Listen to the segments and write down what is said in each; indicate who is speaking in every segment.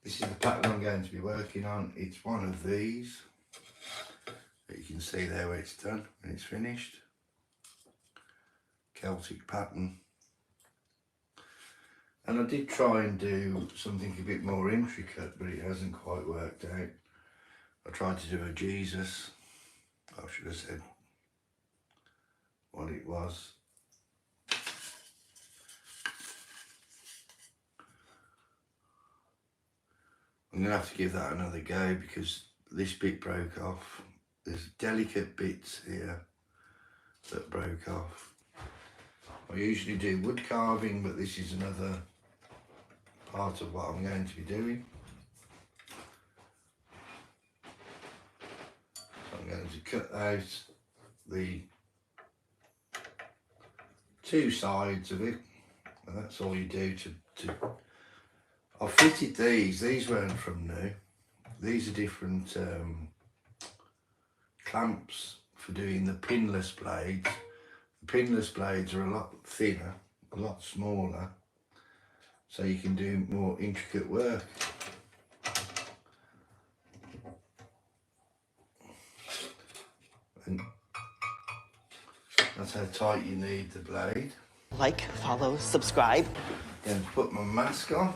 Speaker 1: This is the pattern I'm going to be working on. It's one of these that you can see there where it's done, when it's finished. Celtic pattern. And I did try and do something a bit more intricate, but it hasn't quite worked out. I tried to do a Jesus. I should have said what it was. I'm going to have to give that another go because this bit broke off. There's delicate bits here that broke off. I usually do wood carving, but this is another part of what I'm going to be doing. So I'm going to cut out the two sides of it, and that's all you do to I fitted these weren't from new. These are different clamps for doing the pinless blades. The pinless blades are a lot thinner, a lot smaller, so you can do more intricate work. And that's how tight you need the blade.
Speaker 2: Like, follow, subscribe.
Speaker 1: Going to put my mask on.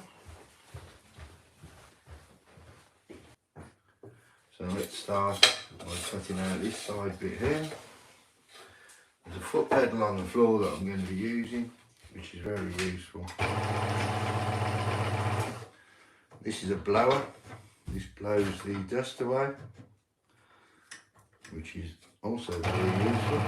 Speaker 1: So let's start by cutting out this side bit here. There's a foot pedal on the floor that I'm going to be using, which is very useful. This is a blower. This blows the dust away, which is also very useful.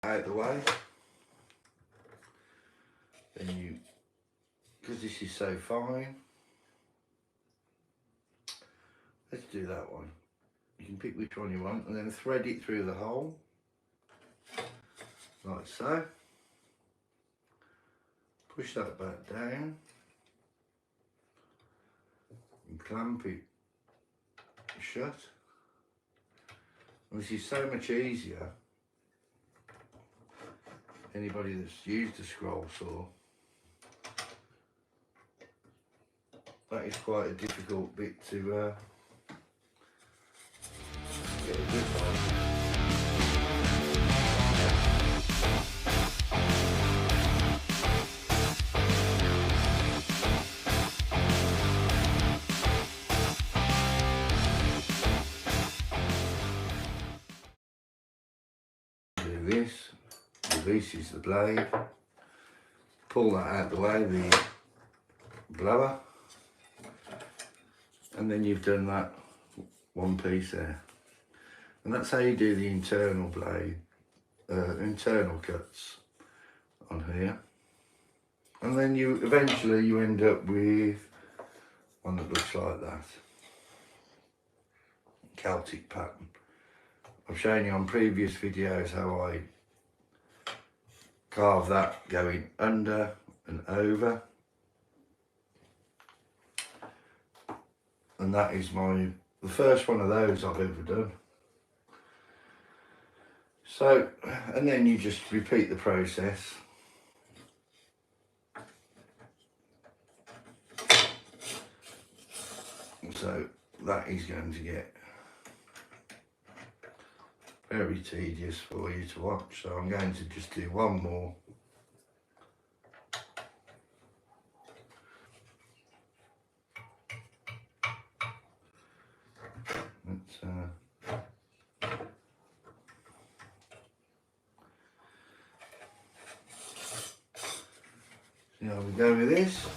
Speaker 1: Out the way, then you, because this is so fine, let's do that one. You can pick which one you want and then thread it through the hole, like so. Push that back down and clamp it shut. And this is so much easier. Anybody that's used a scroll saw, that is quite a difficult bit to get a grip on. Do this. This is the blade. Pull that out the way, the blower, and then you've done that one piece there. And that's how you do the internal blade, internal cuts on here. And then you eventually you end up with one that looks like that. Celtic pattern. I've shown you on previous videos how I carve that going under and over, and that is the first one of those I've ever done. So, and then you just repeat the process. So that is going to get very tedious for you to watch, so I'm going to just do one more. See how we go with this.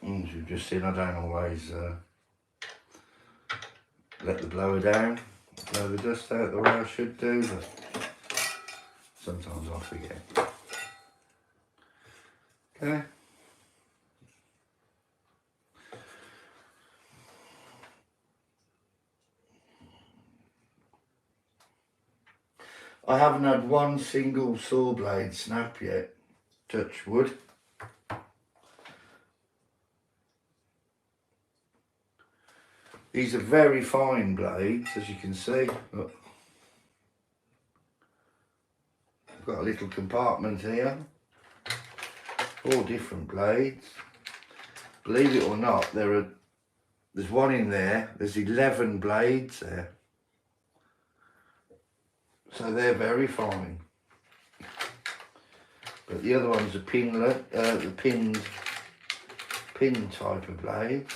Speaker 1: As you've just seen, I don't always let the blower down, blow the dust out the way I should do, but sometimes I forget. Okay. I haven't had one single saw blade snap yet, touch wood. These are very fine blades, as you can see. Look. I've got a little compartment here, all different blades. Believe it or not, there's one in there, there's 11 blades there. So they're very fine. But the other one's a the pin type of blade.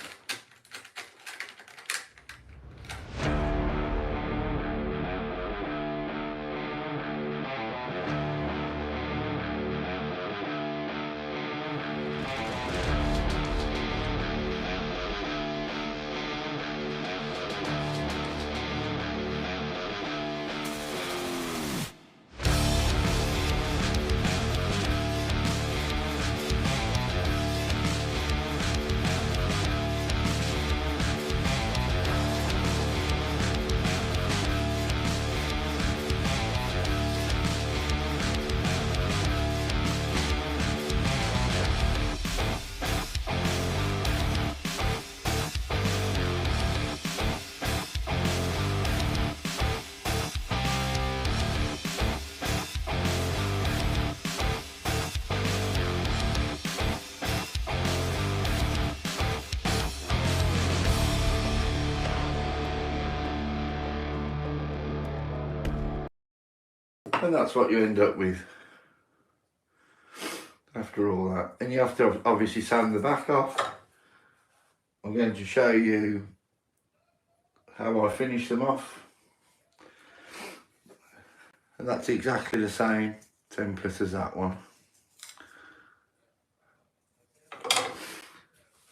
Speaker 1: And that's what you end up with after all that. And you have to obviously sand the back off. I'm going to show you how I finish them off. And that's exactly the same template as that one.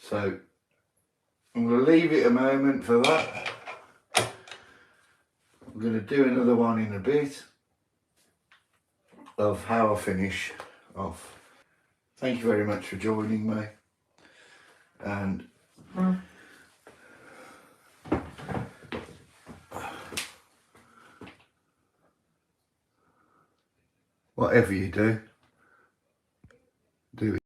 Speaker 1: So I'm going to leave it a moment for that. I'm going to do another one in a bit of how I finish off. Thank you very much for joining me, and whatever you do, do it.